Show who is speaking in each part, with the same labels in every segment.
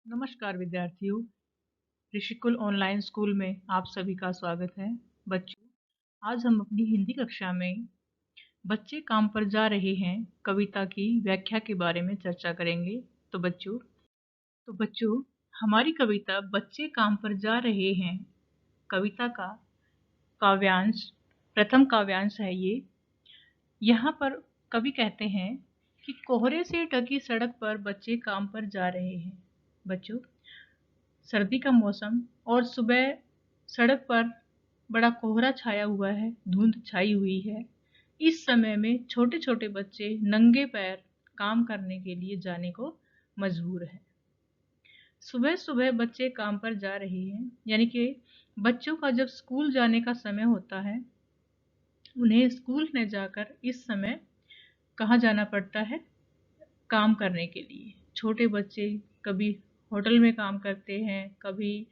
Speaker 1: नमस्कार विद्यार्थियों। Rishikul online school में आप सभी का स्वागत है। बच्चों, आज हम अपनी हिंदी कक्षा में बच्चे काम पर जा रहे हैं कविता की व्याख्या के बारे में चर्चा करेंगे। तो बच्चों, हमारी कविता बच्चे काम पर जा रहे हैं कविता का काव्यांश, प्रथम काव्यांश है ये। यहाँ पर कवि कहते हैं कि कोहरे से ढकी सड़क पर बच्चे काम पर जा रहे हैं। बच्चों, सर्दी का मौसम और सुबह सड़क पर बड़ा कोहरा छाया हुआ है, धुंध छाई हुई है। इस समय में छोटे छोटे बच्चे नंगे पैर काम करने के लिए जाने को मजबूर हैं। सुबह सुबह बच्चे काम पर जा रहे हैं, यानी कि बच्चों का जब स्कूल जाने का समय होता है, उन्हें स्कूल में जाकर इस समय कहाँ जाना पड़ता है? काम करने के लिए। छोटे बच्चे कभी होटल में काम करते हैं, कभी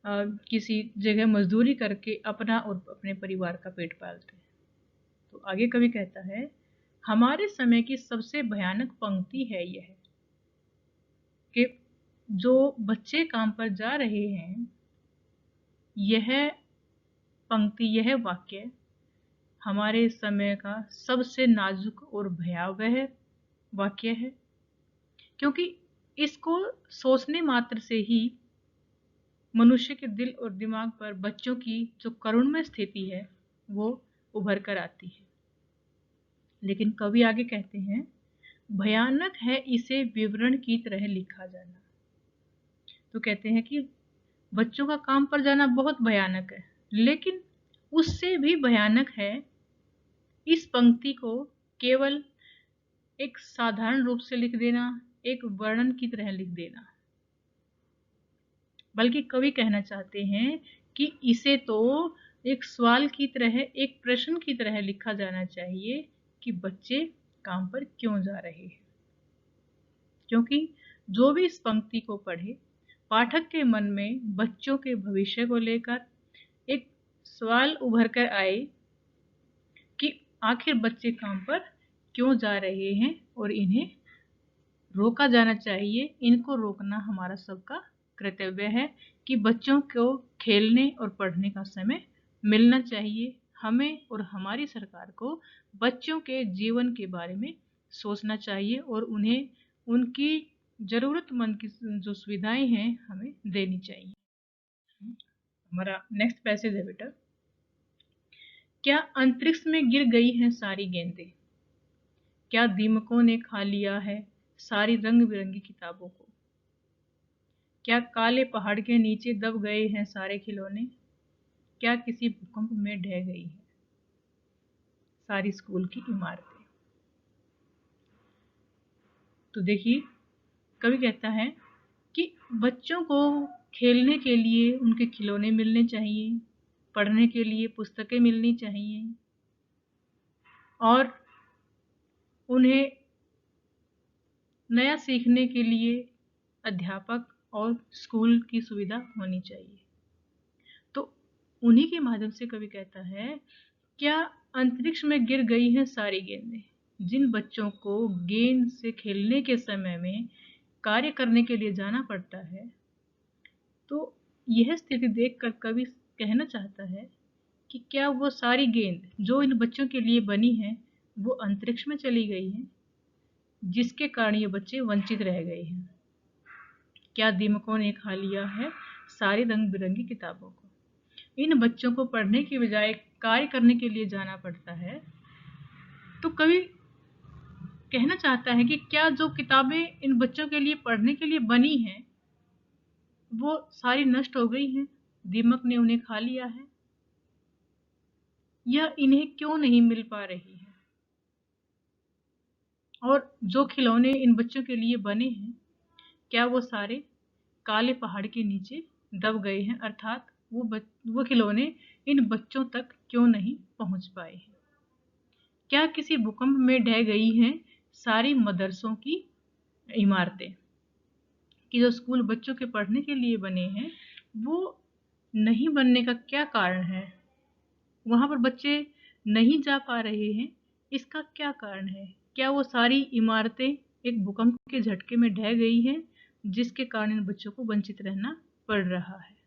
Speaker 1: किसी जगह मजदूरी करके अपना और अपने परिवार का पेट पालते हैं। तो आगे कवि कहता है, हमारे समय की सबसे भयानक पंक्ति है यह कि जो बच्चे काम पर जा रहे हैं, यह पंक्ति, यह वाक्य हमारे समय का सबसे नाजुक और भयावह वाक्य है, क्योंकि इसको सोचने मात्र से ही मनुष्य के दिल और दिमाग पर बच्चों की जो करुणमय स्थिति है वो उभर कर आती है। लेकिन कवि आगे कहते हैं, भयानक है इसे विवरण की तरह लिखा जाना। तो कहते हैं कि बच्चों का काम पर जाना बहुत भयानक है, लेकिन उससे भी भयानक है इस पंक्ति को केवल एक साधारण रूप से लिख देना, एक वर्णन की तरह लिख देना। बल्कि कवि कहना चाहते हैं कि इसे तो एक सवाल की तरह, एक प्रश्न की तरह लिखा जाना चाहिए कि बच्चे काम पर क्यों जा रहे हैं। क्योंकि जो भी इस पंक्ति को पढ़े, पाठक के मन में बच्चों के भविष्य को लेकर एक सवाल उभर कर आए कि आखिर बच्चे काम पर क्यों जा रहे हैं और इन्हें रोका जाना चाहिए। इनको रोकना हमारा सबका कर्तव्य है कि बच्चों को खेलने और पढ़ने का समय मिलना चाहिए। हमें और हमारी सरकार को बच्चों के जीवन के बारे में सोचना चाहिए और उन्हें उनकी ज़रूरतमंद की जो सुविधाएं हैं हमें देनी चाहिए। हमारा नेक्स्ट पैसेज है बेटा, क्या अंतरिक्ष में गिर गई हैं सारी गेंदें, क्या दीमकों ने खा लिया है सारी रंग बिरंगी किताबों को, क्या काले पहाड़ के नीचे दब गए हैं सारे खिलौने, क्या किसी भूकंप में ढह गई है सारी स्कूल की इमारतें। तो देखिए, कवि कहता है कि बच्चों को खेलने के लिए उनके खिलौने मिलने चाहिए, पढ़ने के लिए पुस्तकें मिलनी चाहिए और उन्हें नया सीखने के लिए अध्यापक और स्कूल की सुविधा होनी चाहिए। तो उन्हीं के माध्यम से कवि कहता है, क्या अंतरिक्ष में गिर गई हैं सारी गेंदें। जिन बच्चों को गेंद से खेलने के समय में कार्य करने के लिए जाना पड़ता है, तो यह स्थिति देखकर कवि कहना चाहता है कि क्या वो सारी गेंद जो इन बच्चों के लिए बनी है वो अंतरिक्ष में चली गई हैं, जिसके कारण ये बच्चे वंचित रह गए हैं। क्या दीमकों ने खा लिया है सारी रंग बिरंगी किताबों को। इन बच्चों को पढ़ने की बजाय कार्य करने के लिए जाना पड़ता है। तो कवि कहना चाहता है कि क्या जो किताबें इन बच्चों के लिए पढ़ने के लिए बनी हैं वो सारी नष्ट हो गई हैं, दीमक ने उन्हें खा लिया है, यह इन्हें क्यों नहीं मिल पा रही है। और जो खिलौने इन बच्चों के लिए बने हैं, क्या वो सारे काले पहाड़ के नीचे दब गए हैं, अर्थात वो खिलौने इन बच्चों तक क्यों नहीं पहुंच पाए हैं। क्या किसी भूकंप में ढह गई हैं सारी मदरसों की इमारतें, कि जो स्कूल बच्चों के पढ़ने के लिए बने हैं वो नहीं बनने का क्या कारण है, वहाँ पर बच्चे नहीं जा पा रहे हैं, इसका क्या कारण है। क्या वो सारी इमारतें एक भूकंप के झटके में ढह गई हैं जिसके कारण इन बच्चों को वंचित रहना पड़ रहा है।